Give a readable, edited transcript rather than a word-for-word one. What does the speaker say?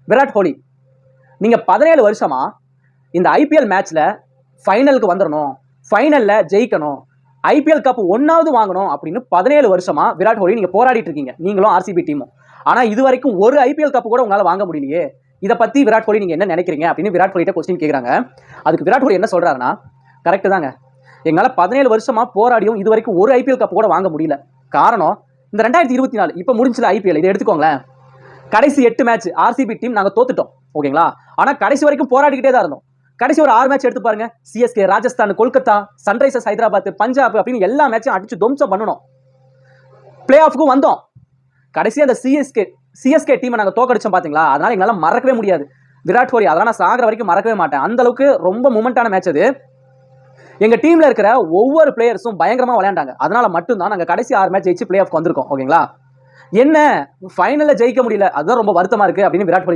விராட் கோலி, நீங்க 17 வருஷமா இந்த ஐபிஎல் மேட்ச்ல ஃபைனலுக்கு வந்துடணும், ஃபைனல்ல ஜெயிக்கணும், ஐபிஎல் கப் ஒன்னாவது வாங்கணும் அப்படின்னு 17 வருஷமா விராட் கோலி நீங்க போராடிட்டு இருக்கீங்க, நீங்களும் ஆர்சிபி டீமும். ஆனா இது வரைக்கும் ஒரு ஐபிஎல் கப் கூட உங்களால வாங்க முடியலையே. இதை பத்தி விராட் கோலி நீங்க என்ன நினைக்கிறீங்க அப்படின்னு விராட் கோலிட்ட கொஸ்டின் கேட்கறாங்க. அதுக்கு விராட் கோலி என்ன சொல்றாருன்னா, கரெக்ட் தாங்க, எங்களால 17 வருஷமா போராடியும் இது வரைக்கும் ஒரு ஐபிஎல் கப் கூட வாங்க முடியல. காரணம் இந்த 2024 இப்ப முடிஞ்சல ஐபிஎல், இதை எடுத்துக்கோங்களேன். கடைசி 8 மேட்ச் ஆர்சிபி டீம் நாங்க தோத்துட்டோம், ஓகேங்களா. ஆனா கடைசி வரைக்கும் போராடிக்கிட்டே தான் இருந்தோம். கடைசி ஒரு 6 மேட்ச் எடுத்து பாருங்க, சிஎஸ்கே, ராஜஸ்தான், கொல்கத்தா, சன்ரைசர்ஸ் ஹைதராபாத், பஞ்சாப் அப்படின்னு எல்லா மேட்சும் அடிச்சு துவம்சம் பண்ணணும். பிளே ஆஃப்க்கும் வந்தோம். கடைசி அந்த சிஎஸ்கே டீமை நாங்க தோக்கடிச்சோம் பாத்தீங்களா. அதனால எங்களால மறக்கவே முடியாது விராட் கோலி. அதெல்லாம் நான் சாகிற வரைக்கும் மறக்கவே மாட்டேன். அந்த அளவுக்கு ரொம்ப மூமெண்டான மேட்ச் அது. எங்க டீம்ல இருக்கிற ஒவ்வொரு பிளேயர்ஸும் பயங்கரமா விளையாண்டாங்க. அதனால மட்டும்தான் நாங்க கடைசி 6 மேட்ச் ஜெயிச்சு பிளே ஆஃப் வந்திருக்கோம், ஓகேங்களா. என்ன ஃபைனல்ல ஜெயிக்க முடியல, அதுதான் ரொம்ப வருத்தமா இருக்கு அப்படின்னு விராட் கோலி